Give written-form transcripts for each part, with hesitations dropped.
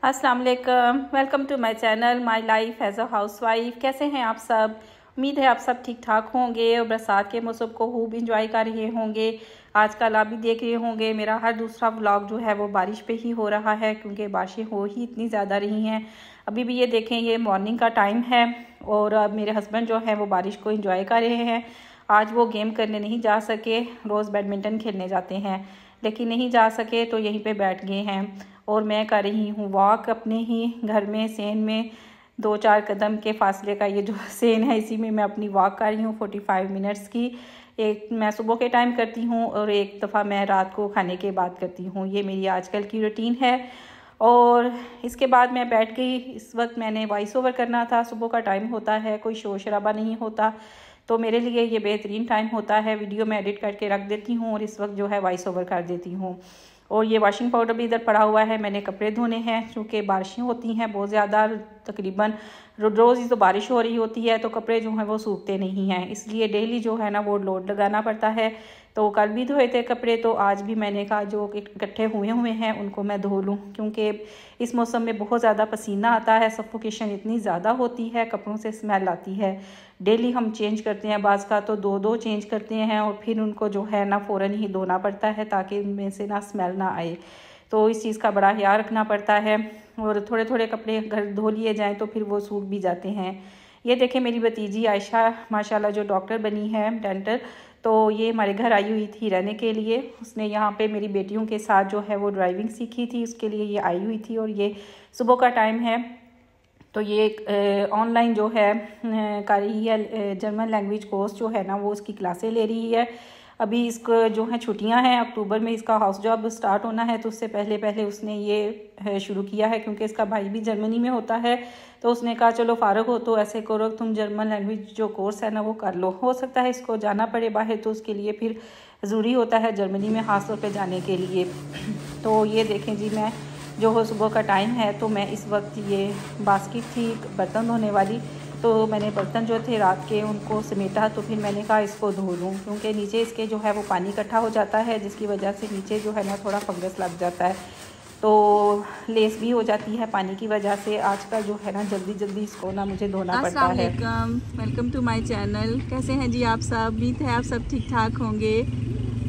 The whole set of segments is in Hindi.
अस्सलाम वालेकुम, welcome to my channel my life as a housewife. कैसे हैं आप सब? उम्मीद है आप सब ठीक ठाक होंगे और बरसात के मौसम को खूब इंजॉय कर रहे होंगे। आजकल आप भी देख रहे होंगे मेरा हर दूसरा व्लॉग जो है वो बारिश पे ही हो रहा है, क्योंकि बारिशें हो ही इतनी ज़्यादा रही हैं। अभी भी ये देखें, ये मॉर्निंग का टाइम है और अब मेरे हस्बैंड जो है वो बारिश को इंजॉय कर रहे हैं। आज वो गेम करने नहीं जा सके, रोज़ बैडमिंटन खेलने जाते हैं लेकिन नहीं जा सके तो यहीं पे बैठ गए हैं और मैं कर रही हूँ वॉक अपने ही घर में सेन में। 2-4 कदम के फासले का ये जो सेन है इसी में मैं अपनी वॉक कर रही हूँ 45 मिनट्स की। एक मैं सुबह के टाइम करती हूँ और एक दफ़ा मैं रात को खाने के बाद करती हूँ। ये मेरी आजकल की रूटीन है। और इसके बाद मैं बैठ गई। इस वक्त मैंने वॉइस ओवर करना था, सुबह का टाइम होता है, कोई शोर शराबा नहीं होता, तो मेरे लिए ये बेहतरीन टाइम होता है। वीडियो में एडिट करके रख देती हूँ और इस वक्त जो है वॉइस ओवर कर देती हूँ। और ये वॉशिंग पाउडर भी इधर पड़ा हुआ है, मैंने कपड़े धोने हैं क्योंकि बारिशें होती हैं बहुत ज़्यादा। तकरीबन रोज़ ही तो बारिश हो रही होती है तो कपड़े जो हैं वो सूखते नहीं हैं, इसलिए डेली जो है ना वो लोड लगाना पड़ता है। तो कल भी धोए थे कपड़े, तो आज भी मैंने कहा जो इकट्ठे हुए हैं उनको मैं धो लूँ, क्योंकि इस मौसम में बहुत ज़्यादा पसीना आता है, सफोकेशन इतनी ज़्यादा होती है, कपड़ों से स्मेल आती है। डेली हम चेंज करते हैं, बाज़ का तो 2-2 चेंज करते हैं और फिर उनको जो है ना फ़ौरन ही धोना पड़ता है ताकि उनमें से ना स्मेल ना आए। तो इस चीज़ का बड़ा ख्याल रखना पड़ता है और थोड़े थोड़े कपड़े अगर धो लिए जाएँ तो फिर वो सूख भी जाते हैं। ये देखें मेरी भतीजी आयशा माशाल्लाह जो डॉक्टर बनी है डेंटल, तो ये हमारे घर आई हुई थी रहने के लिए। उसने यहाँ पे मेरी बेटियों के साथ जो है वो ड्राइविंग सीखी थी, उसके लिए ये आई हुई थी। और ये सुबह का टाइम है तो ये ऑनलाइन जो है कर रही है, जर्मन लैंग्वेज कोर्स जो है ना वो उसकी क्लासें ले रही है। अभी इसको जो है छुट्टियां हैं, अक्टूबर में इसका हाउस जॉब स्टार्ट होना है, तो उससे पहले पहले उसने ये शुरू किया है क्योंकि इसका भाई भी जर्मनी में होता है। तो उसने कहा चलो फ़ारग हो तो ऐसे करो तुम जर्मन लैंग्वेज जो कोर्स है ना वो कर लो। हो सकता है इसको जाना पड़े बाहर, तो उसके लिए फिर ज़रूरी होता है जर्मनी में ख़ास तौर पर जाने के लिए। तो ये देखें जी, मैं जो हो सुबह का टाइम है तो मैं इस वक्त ये बास्केट थी बर्तन धोने वाली, तो मैंने बर्तन जो थे रात के उनको समेटा, तो फिर मैंने कहा इसको धो लूँ क्योंकि नीचे इसके जो है वो पानी इकट्ठा हो जाता है जिसकी वजह से नीचे जो है ना थोड़ा फंगस लग जाता है, तो लेस भी हो जाती है पानी की वजह से। आजकल जो है ना जल्दी जल्दी इसको ना मुझे धोना पड़ता है। Welcome to my channel. कैसे हैं जी आप सब? उम्मीद है आप सब ठीक ठाक होंगे।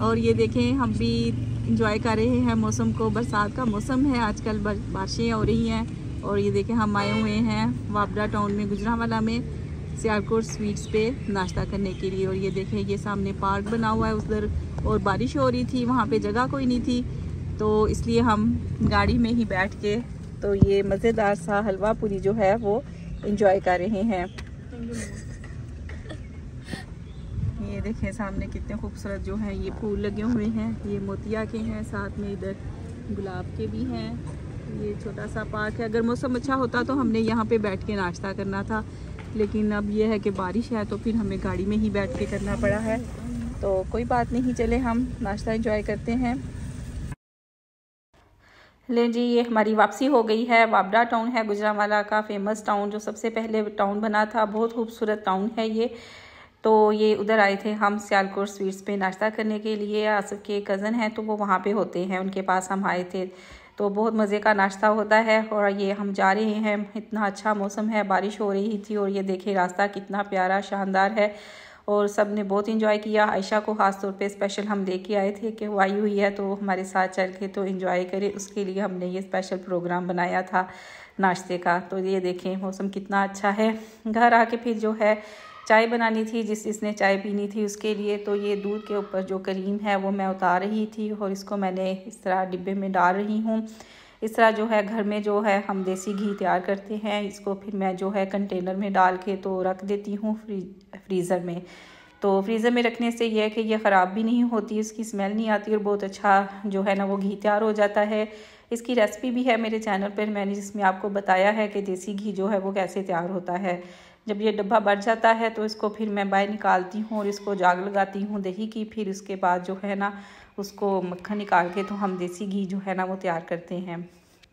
और ये देखें हम भी इंजॉय कर रहे हैं मौसम को, बरसात का मौसम है आजकल, बारिशें हो रही हैं। और ये देखें हम आए हुए हैं वापडा टाउन में, गुजरांवाला में, सियालकोट स्वीट्स पे नाश्ता करने के लिए। और ये देखें ये सामने पार्क बना हुआ है उधर, और बारिश हो रही थी वहाँ पे जगह कोई नहीं थी, तो इसलिए हम गाड़ी में ही बैठ के तो ये मज़ेदार सा हलवा पूरी जो है वो इंजॉय कर रहे हैं। ये देखें सामने कितने खूबसूरत जो हैं ये फूल लगे हुए हैं, ये मोतिया के हैं, साथ में इधर गुलाब के भी हैं। ये छोटा सा पार्क है। अगर मौसम अच्छा होता तो हमने यहाँ पे बैठ के नाश्ता करना था, लेकिन अब ये है कि बारिश है तो फिर हमें गाड़ी में ही बैठ के करना पड़ा है। तो कोई बात नहीं, चले हम नाश्ता एंजॉय करते हैं। ले जी, ये हमारी वापसी हो गई है। वापडा टाउन है गुजरांवाला का फेमस टाउन, जो सबसे पहले टाउन बना था, बहुत खूबसूरत टाउन है ये। तो ये उधर आए थे हम सियालकोट स्वीट्स पे नाश्ता करने के लिए। आसिफ के कज़न हैं तो वो वहाँ पे होते हैं, उनके पास हम आए थे, तो बहुत मज़े का नाश्ता होता है। और ये हम जा रहे हैं, इतना अच्छा मौसम है, बारिश हो रही थी और ये देखिए रास्ता कितना प्यारा शानदार है और सब ने बहुत इंजॉय किया। आयशा को ख़ास तौर पे स्पेशल हम लेके आए थे कि वो आई हुई है तो हमारे साथ चल के तो इंजॉय करे, उसके लिए हमने ये स्पेशल प्रोग्राम बनाया था नाश्ते का। तो ये देखें मौसम कितना अच्छा है। घर आके फिर जो है चाय बनानी थी, जिसने चाय पीनी थी उसके लिए, तो ये दूध के ऊपर जो करीम है वो मैं उतार रही थी और इसको मैंने इस तरह डिब्बे में डाल रही हूँ। इस तरह जो है घर में जो है हम देसी घी तैयार करते हैं, इसको फिर मैं जो है कंटेनर में डाल के तो रख देती हूँ फ्रीज़र में। तो फ्रीज़र में रखने से यह है कि ये ख़राब भी नहीं होती, इसकी स्मेल नहीं आती और बहुत अच्छा जो है ना वो घी तैयार हो जाता है। इसकी रेसिपी भी है मेरे चैनल पर मैंने, जिसमें आपको बताया है कि देसी घी जो है वो कैसे तैयार होता है। जब ये डब्बा भर जाता है तो इसको फिर मैं बाहर निकालती हूँ और इसको जाग लगाती हूँ दही की। फिर उसके बाद जो है ना उसको मक्खन निकाल के तो हम देसी घी जो है ना वो तैयार करते हैं।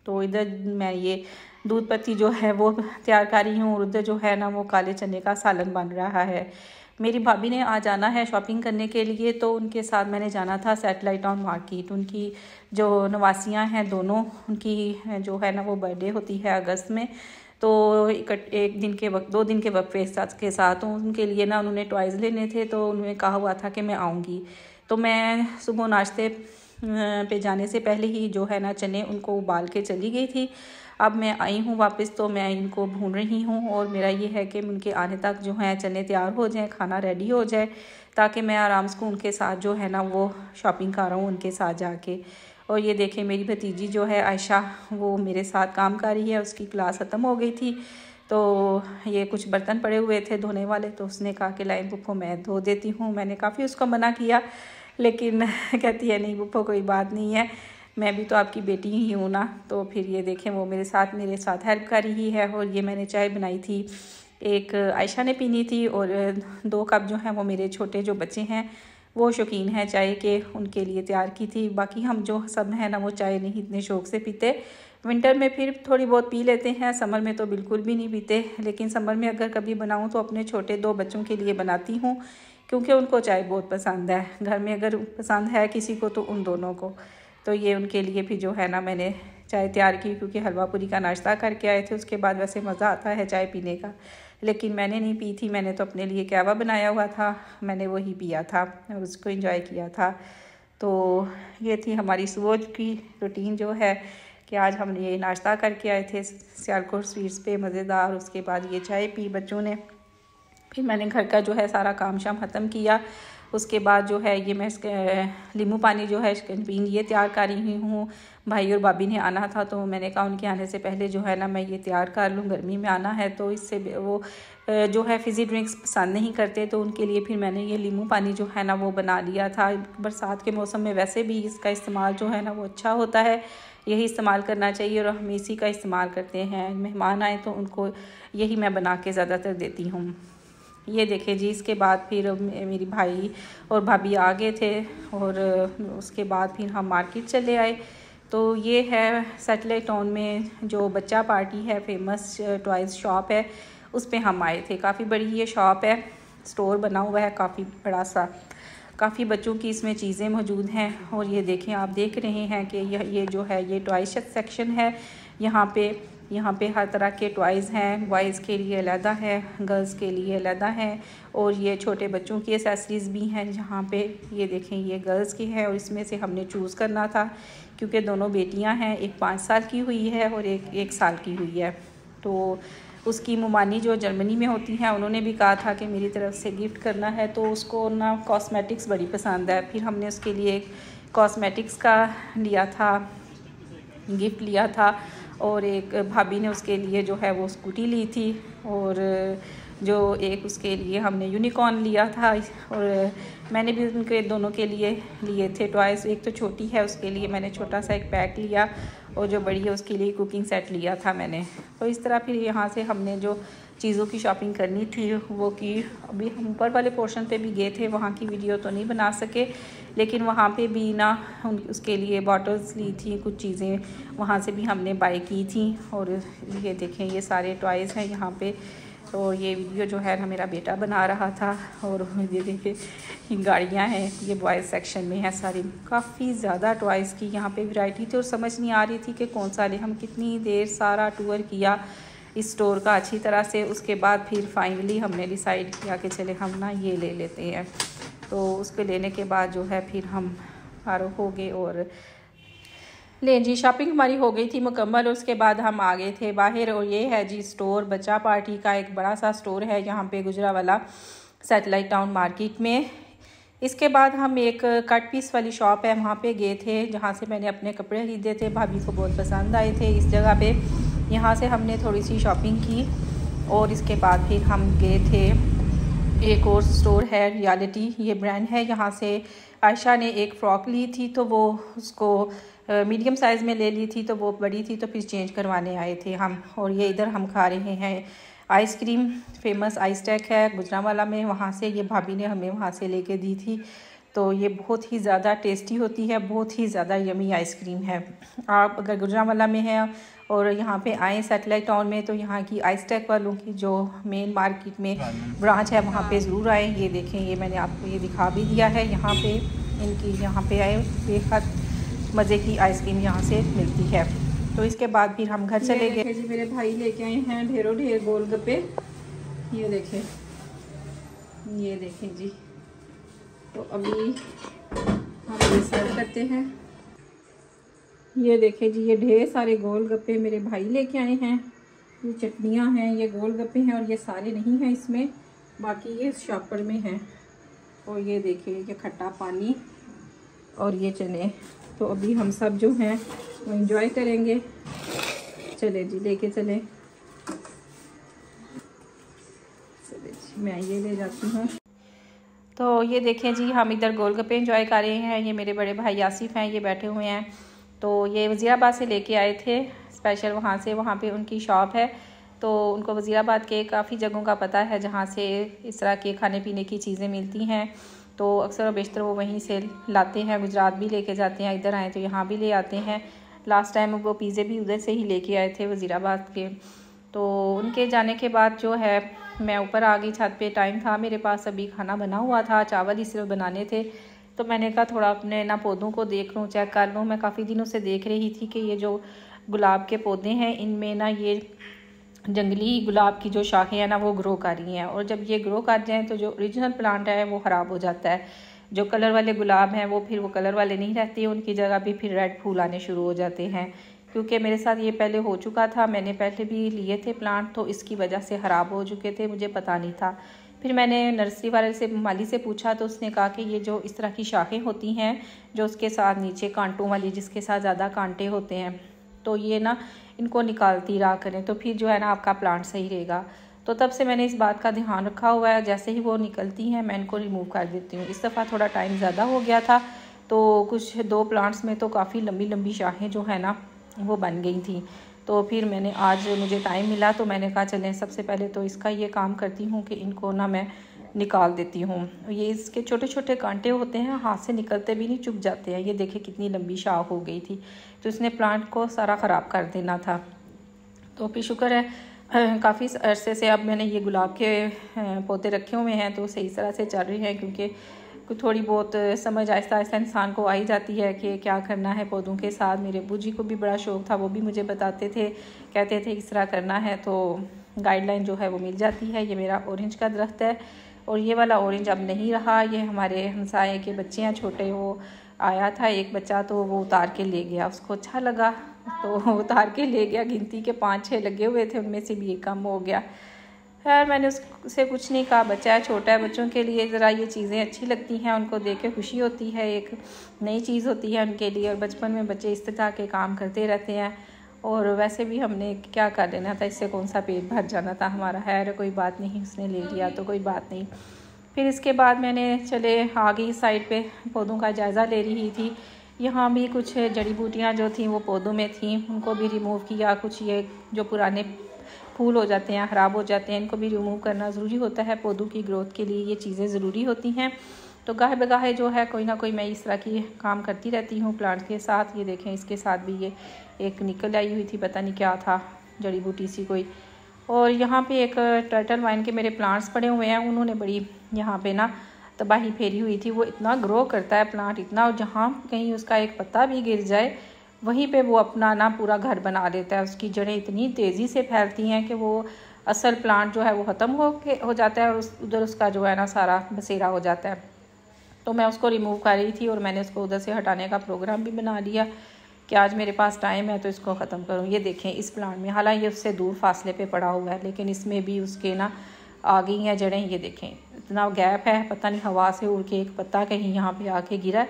तो इधर मैं ये दूध पत्ती जो है वो तैयार कर रही हूँ और उधर जो है ना वो काले चने का सालन बन रहा है। मेरी भाभी ने आज जाना है शॉपिंग करने के लिए, तो उनके साथ मैंने जाना था सैटेलाइट टाउन मार्केट। उनकी जो नवासियाँ हैं दोनों, उनकी जो है ना वो बर्थडे होती है अगस्त में, तो एक दिन के वक्त 2 दिन के वक्फे के साथ तो उनके लिए ना उन्होंने टॉयज़ लेने थे, तो उन्होंने कहा हुआ था कि मैं आऊँगी। तो मैं सुबह नाश्ते पे जाने से पहले ही जो है ना चने उनको उबाल के चली गई थी। अब मैं आई हूँ वापस, तो मैं इनको भून रही हूँ और मेरा ये है कि उनके आने तक जो है चने तैयार हो जाएं, खाना रेडी हो जाए, ताकि मैं आराम से उनके साथ जो है ना वो शॉपिंग कर रहा हूँ उनके साथ जाके। और ये देखें मेरी भतीजी जो है आयशा, वो मेरे साथ काम कर रही है, उसकी क्लास ख़त्म हो गई थी, तो ये कुछ बर्तन पड़े हुए थे धोने वाले, तो उसने कहा कि लाइन पुप्पो मैं धो देती हूँ। मैंने काफ़ी उसको मना किया, लेकिन कहती है नहीं पुप्पो कोई बात नहीं है, मैं भी तो आपकी बेटी ही हूँ ना। तो फिर ये देखें वो मेरे साथ हेल्प कर रही है। और ये मैंने चाय बनाई थी, एक आयशा ने पीनी थी और 2 कप जो हैं वो मेरे छोटे जो बच्चे हैं वो शौकीन हैं चाय के, उनके लिए तैयार की थी। बाकी हम जो सब हैं ना वो चाय नहीं इतने शौक़ से पीते। विंटर में फिर थोड़ी बहुत पी लेते हैं, समर में तो बिल्कुल भी नहीं पीते। लेकिन समर में अगर कभी बनाऊँ तो अपने छोटे 2 बच्चों के लिए बनाती हूँ, क्योंकि उनको चाय बहुत पसंद है। घर में अगर पसंद है किसी को तो उन दोनों को। तो ये उनके लिए भी जो है ना मैंने चाय तैयार की, क्योंकि हलवा पूरी का नाश्ता करके आए थे। उसके बाद वैसे मज़ा आता है चाय पीने का, लेकिन मैंने नहीं पी थी। मैंने तो अपने लिए कहवा बनाया हुआ था, मैंने वही पिया था और उसको एंजॉय किया था। तो ये थी हमारी सुबह की रूटीन जो है कि आज हम ये नाश्ता करके आए थे सियालकोट स्वीट्स पे, मज़ेदार। उसके बाद ये चाय पी बच्चों ने, फिर मैंने घर का जो है सारा काम शाम ख़त्म किया। उसके बाद जो है ये मैं नींबू पानी जो है स्कंजीन ये तैयार कर रही हूँ। भाई और भाभी ने आना था, तो मैंने कहा उनके आने से पहले जो है ना मैं ये तैयार कर लूँ, गर्मी में आना है तो इससे वो जो है फ़िज़ी ड्रिंक्स पसंद नहीं करते, तो उनके लिए फिर मैंने ये नींबू पानी जो है ना वो बना लिया था। बरसात के मौसम में वैसे भी इसका इस्तेमाल जो है ना वो अच्छा होता है, यही इस्तेमाल करना चाहिए और हम इसी का इस्तेमाल करते हैं। मेहमान आए तो उनको यही मैं बना के ज़्यादातर देती हूँ। ये देखें जी, इसके बाद फिर मेरी भाई और भाभी आ गए थे और उसके बाद फिर हम मार्केट चले आए। तो ये है सैटेलाइट टाउन में जो बच्चा पार्टी है, फेमस टॉयज़ शॉप है, उस पे हम आए थे। काफ़ी बड़ी ये शॉप है, स्टोर बना हुआ है काफ़ी बड़ा सा, काफ़ी बच्चों की इसमें चीज़ें मौजूद हैं। और ये देखें, आप देख रहे हैं कि ये जो है ये टॉयज़ सेक्शन है। यहाँ पे हर तरह के टॉयज़ हैं, बॉयज़ के लिए अलग है, गर्ल्स के लिए अलग है। और ये छोटे बच्चों की एसेसरीज़ भी हैं जहाँ पे ये देखें ये गर्ल्स की है। और इसमें से हमने चूज़ करना था, क्योंकि दोनों बेटियां हैं, एक 5 साल की हुई है और एक 1 साल की हुई है। तो उसकी मुमानी जो जर्मनी में होती हैं, उन्होंने भी कहा था कि मेरी तरफ से गिफ्ट करना है, तो उसको ना कॉस्मेटिक्स बड़ी पसंद है। फिर हमने उसके लिए एक कॉस्मेटिक्स का लिया था, गिफ्ट लिया था। और एक भाभी ने उसके लिए जो है वो स्कूटी ली थी, और जो एक उसके लिए हमने यूनिकॉर्न लिया था। और मैंने भी उनके दोनों के लिए थे टॉयज़। एक तो छोटी है, उसके लिए मैंने छोटा सा एक पैक लिया, और जो बड़ी है उसके लिए कुकिंग सेट लिया था मैंने। तो इस तरह फिर यहाँ से हमने जो चीज़ों की शॉपिंग करनी थी वो की। अभी हम ऊपर वाले पोर्शन पे भी गए थे, वहाँ की वीडियो तो नहीं बना सके, लेकिन वहाँ पे भी ना उसके लिए बॉटल्स ली थी, कुछ चीज़ें वहाँ से भी हमने बाय की थी। और ये देखें ये सारे टॉयज़ हैं यहाँ पे। तो ये वीडियो जो है ना मेरा बेटा बना रहा था। और ये देखें गाड़ियाँ हैं, ये बॉयज़ सेक्शन में है सारी। काफ़ी ज़्यादा टॉयज़ की यहाँ पे वैरायटी थी और समझ नहीं आ रही थी कि कौन सा ले। हम कितनी देर सारा टूर किया इस स्टोर का अच्छी तरह से। उसके बाद फिर फाइनली हमने डिसाइड किया कि चले हम ना ये ले लेते हैं। तो उसको लेने के बाद जो है फिर हम फारूक हो गए और ले जी शॉपिंग हमारी हो गई थी मुकम्मल। और उसके बाद हम आ गए थे बाहर। और ये है जी स्टोर, बच्चा पार्टी का एक बड़ा सा स्टोर है यहाँ पे गुजरावाला सैटेलाइट टाउन मार्केट में। इसके बाद हम एक कट पीस वाली शॉप है वहाँ पे गए थे, जहाँ से मैंने अपने कपड़े खरीदे थे, भाभी को बहुत पसंद आए थे इस जगह पे। यहाँ से हमने थोड़ी सी शॉपिंग की और इसके बाद फिर हम गए थे एक और स्टोर है रियलिटी, ये ब्रांड है। यहाँ से आयशा ने एक फ़्रॉक ली थी, तो वो उसको मीडियम साइज़ में ले ली थी, तो वो बड़ी थी, तो फिर चेंज करवाने आए थे हम। और ये इधर हम खा रहे हैं आइसक्रीम, फेमस आइसटेक है गुजरांवाला में, वहाँ से ये भाभी ने हमें वहाँ से लेके दी थी। तो ये बहुत ही ज़्यादा टेस्टी होती है, बहुत ही ज़्यादा यमी आइसक्रीम है। आप अगर गुजरांवाला में हैं और यहाँ पे आए सैटेलाइट टाउन में तो यहाँ की आइसटेक वालों की जो मेन मार्केट में ब्रांच है वहाँ पे ज़रूर आए। ये देखें, ये मैंने आपको ये दिखा भी दिया है। यहाँ पे इनकी यहाँ पे आए, बेहद मज़े की आइसक्रीम यहाँ से मिलती है। तो इसके बाद फिर हम घर चले गए जी। मेरे भाई लेके आए हैं ढेरों ढेर गोलगप्पे। ये देखें, ये देखें जी। तो अभी हम ये सर्व करते हैं। ये देखें जी, ये ढेर सारे गोलगप्पे मेरे भाई लेके आए हैं। ये चटनियाँ हैं, ये गोलगप्पे हैं, और ये सारे नहीं हैं इसमें, बाकी ये शॉपर में हैं। और ये देखें, ये खट्टा पानी और ये चने। तो अभी हम सब जो हैं वो एंजॉय करेंगे। चले जी, लेके चले जी, मैं ये ले जाती हूँ। तो ये देखें जी, हम इधर गोलगप्पे एंजॉय कर रहे हैं। ये मेरे बड़े भाई आसिफ हैं, ये बैठे हुए हैं। तो ये वज़ीराबाद से लेके आए थे स्पेशल वहाँ से, वहाँ पे उनकी शॉप है। तो उनको वज़ीराबाद के काफ़ी जगहों का पता है जहाँ से इस तरह के खाने पीने की चीज़ें मिलती हैं। तो अक्सर और बेशतर वो वहीं से लाते हैं। गुजरात भी लेके जाते हैं, इधर आए तो यहाँ भी ले आते हैं। लास्ट टाइम वो पिज़्ज़े भी उधर से ही लेके आए थे वज़ीराबाद के। तो उनके जाने के बाद जो है मैं ऊपर आ गई छत पे। टाइम था मेरे पास, अभी खाना बना हुआ था, चावल ही सिर्फ बनाने थे। तो मैंने कहा थोड़ा अपने ना पौधों को देख लूँ, चेक कर लूँ। मैं काफ़ी दिनों से देख रही थी कि ये जो गुलाब के पौधे हैं इनमें ना ये जंगली गुलाब की जो शाखें हैं ना वो ग्रो कर रही हैं, और जब ये ग्रो कर जाएँ तो जो ओरिजिनल प्लांट है वो ख़राब हो जाता है। जो कलर वाले गुलाब हैं वो फिर वो कलर वाले नहीं रहते, उनकी जगह भी फिर रेड फूल आने शुरू हो जाते हैं। क्योंकि मेरे साथ ये पहले हो चुका था, मैंने पहले भी लिए थे प्लांट, तो इसकी वजह से ख़राब हो चुके थे, मुझे पता नहीं था। फिर मैंने नर्सरी वाले से, माली से पूछा, तो उसने कहा कि ये जो इस तरह की शाखें होती हैं जो उसके साथ नीचे कांटों वाली, जिसके साथ ज़्यादा कांटे होते हैं, तो ये ना इनको निकालती रहा करें, तो फिर जो है ना आपका प्लांट सही रहेगा। तो तब से मैंने इस बात का ध्यान रखा हुआ है। जैसे ही वो निकलती हैं मैं इनको रिमूव कर देती हूँ। इस दफ़ा थोड़ा टाइम ज़्यादा हो गया था, तो कुछ 2 प्लांट्स में तो काफ़ी लंबी लंबी शाखें जो है ना वो बन गई थी। तो फिर मैंने आज मुझे टाइम मिला तो मैंने कहा चलें सबसे पहले तो इसका ये काम करती हूँ कि इनको ना मैं निकाल देती हूँ। ये इसके छोटे छोटे कांटे होते हैं, हाथ से निकलते भी नहीं, चुभ जाते हैं। ये देखिए कितनी लंबी शाख हो गई थी, तो इसने प्लांट को सारा ख़राब कर देना था। तो फिर शुक्र है काफ़ी अरसे से अब मैंने ये गुलाब के पौधे रखे हुए हैं, तो सही तरह से चल रहे हैं। क्योंकि थोड़ी बहुत समझ आहिस्ता आहिस्ता इंसान को आई जाती है कि क्या करना है पौधों के साथ। मेरे अब्बू जी को भी बड़ा शौक़ था, वो भी मुझे बताते थे, कहते थे इस तरह करना है, तो गाइडलाइन जो है वो मिल जाती है। ये मेरा ऑरेंज का दरख्त है, और ये वाला ऑरेंज अब नहीं रहा। ये हमारे हमसाए के बच्चे हैं छोटे, वो आया था एक बच्चा, तो वो उतार के ले गया, उसको अच्छा लगा तो उतार के ले गया। गिनती के 5-6 लगे हुए थे, उनमें से भी एक कम हो गया। खैर मैंने उससे कुछ नहीं कहा, बच्चा है, छोटा है, बच्चों के लिए ज़रा ये चीज़ें अच्छी लगती हैं, उनको देख के खुशी होती है, एक नई चीज़ होती है उनके लिए। और बचपन में बच्चे इस तरह के काम करते रहते हैं, और वैसे भी हमने क्या कर लेना था, इससे कौन सा पेट भर जाना था हमारा। है कोई बात नहीं, उसने ले लिया तो कोई बात नहीं। फिर इसके बाद मैंने चले आ गई साइड पे, पौधों का जायज़ा ले रही थी। यहाँ भी कुछ जड़ी बूटियाँ जो थी वो पौधों में थी, उनको भी रिमूव किया। कुछ ये जो पुराने फूल हो जाते हैं, ख़राब हो जाते हैं, इनको भी रिमूव करना ज़रूरी होता है। पौधों की ग्रोथ के लिए ये चीज़ें ज़रूरी होती हैं। तो गाहे बगाहे जो है कोई ना कोई मैं इस तरह की काम करती रहती हूँ प्लांट के साथ। ये देखें, इसके साथ भी ये एक निकल आई हुई थी, पता नहीं क्या था, जड़ी बूटी सी कोई। और यहाँ पे एक टर्टल वाइन के मेरे प्लांट्स पड़े हुए हैं, उन्होंने बड़ी यहाँ पे ना तबाही फेरी हुई थी। वो इतना ग्रो करता है प्लांट, इतना, और जहाँ कहीं उसका एक पत्ता भी गिर जाए वहीं पे वो अपना ना पूरा घर बना देता है। उसकी जड़ें इतनी तेज़ी से फैलती हैं कि वो असल प्लांट जो है वो ख़त्म हो जाता है, और उधर उसका जो है ना सारा बसेरा हो जाता है। तो मैं उसको रिमूव कर रही थी, और मैंने उसको उधर से हटाने का प्रोग्राम भी बना लिया कि आज मेरे पास टाइम है तो इसको ख़त्म करूँ। ये देखें इस प्लांट में, हालांकि ये उससे दूर फासले पे पड़ा हुआ है, लेकिन इसमें भी उसके ना आ गई हैं जड़ें। ये देखें इतना गैप है, पता नहीं हवा से उड़ के एक पत्ता कहीं यहाँ पे आके गिरा,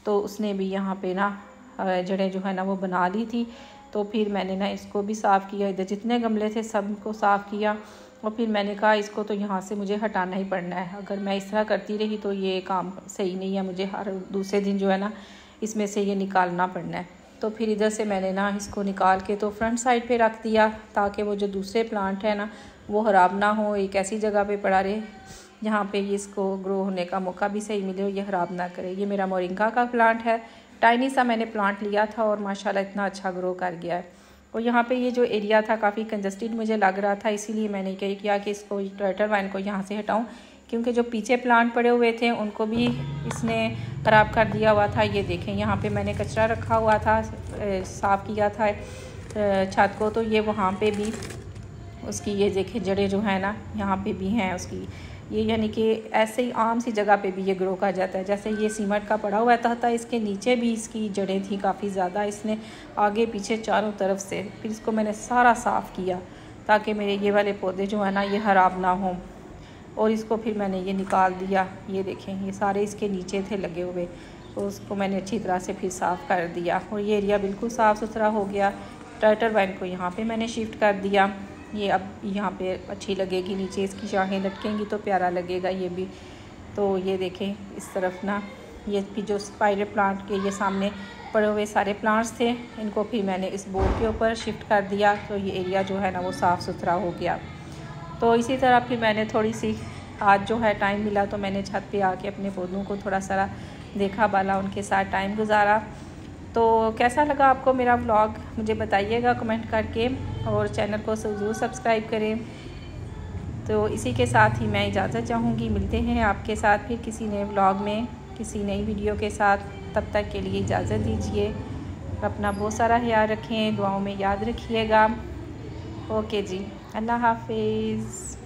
तो उसने भी यहाँ पे ना जड़ें जो है ना वो बना ली थी। तो फिर मैंने ना इसको भी साफ़ किया, इधर जितने गमले थे सब को साफ़ किया, और फिर मैंने कहा इसको तो यहाँ से मुझे हटाना ही पड़ना है। अगर मैं इस तरह करती रही तो ये काम सही नहीं है, मुझे हर दूसरे दिन जो है ना इसमें से ये निकालना पड़ना है। तो फिर इधर से मैंने ना इसको निकाल के तो फ्रंट साइड पे रख दिया, ताकि वो जो दूसरे प्लांट है ना वो ख़राब ना हो, एक ऐसी जगह पे पड़ा रहे जहाँ पे ये इसको ग्रो होने का मौका भी सही मिले और ये ख़राब ना करे। ये मेरा मोरिंगा का प्लांट है, टाइनी सा मैंने प्लांट लिया था और माशाल्लाह इतना अच्छा ग्रो कर गया है। और यहाँ पे ये जो एरिया था काफ़ी कंजस्टेड मुझे लग रहा था, इसीलिए मैंने क्या किया कि इसको टर्टल वाइन को यहाँ से हटाऊँ, क्योंकि जो पीछे प्लांट पड़े हुए थे उनको भी इसने ख़राब कर दिया हुआ था। ये देखें यहाँ पे मैंने कचरा रखा हुआ था, साफ़ किया था छत को, तो ये वहाँ पे भी उसकी ये देखें जड़ें जो है ना यहाँ पे भी हैं उसकी। ये यानी कि ऐसे ही आम सी जगह पे भी ये ग्रो कर जाता है। जैसे ये सीमेंट का पड़ा हुआ था इसके नीचे भी इसकी जड़ें थी काफ़ी ज़्यादा, इसने आगे पीछे चारों तरफ से। फिर इसको मैंने सारा साफ़ किया ताकि मेरे ये वाले पौधे जो है ना ये ख़राब ना हों, और इसको फिर मैंने ये निकाल दिया। ये देखें ये सारे इसके नीचे थे लगे हुए, तो उसको मैंने अच्छी तरह से फिर साफ़ कर दिया और ये एरिया बिल्कुल साफ़ सुथरा हो गया। टर्टल वाइन को यहाँ पे मैंने शिफ्ट कर दिया। ये अब यहाँ पे अच्छी लगेगी, नीचे इसकी शाखें लटकेंगी तो प्यारा लगेगा ये भी। तो ये देखें इस तरफ ना ये भी जो स्पाइडर प्लांट के ये सामने पड़े हुए सारे प्लांट्स थे, इनको फिर मैंने इस बोर्ड के ऊपर शिफ्ट कर दिया, तो ये एरिया जो है ना वो साफ़ सुथरा हो गया। तो इसी तरह फिर मैंने थोड़ी सी आज जो है टाइम मिला तो मैंने छत पे आके अपने पौधों को थोड़ा सा देखा भाला, उनके साथ टाइम गुजारा। तो कैसा लगा आपको मेरा व्लॉग मुझे बताइएगा कमेंट करके, और चैनल को ज़रूर सब्सक्राइब करें। तो इसी के साथ ही मैं इजाज़त चाहूँगी, मिलते हैं आपके साथ फिर किसी नए व्लॉग में किसी नई वीडियो के साथ। तब तक के लिए इजाज़त दीजिए, अपना बहुत सारा ख्याल रखें, दुआओं में याद रखिएगा। ओके जी, अल्लाह हाफिज़।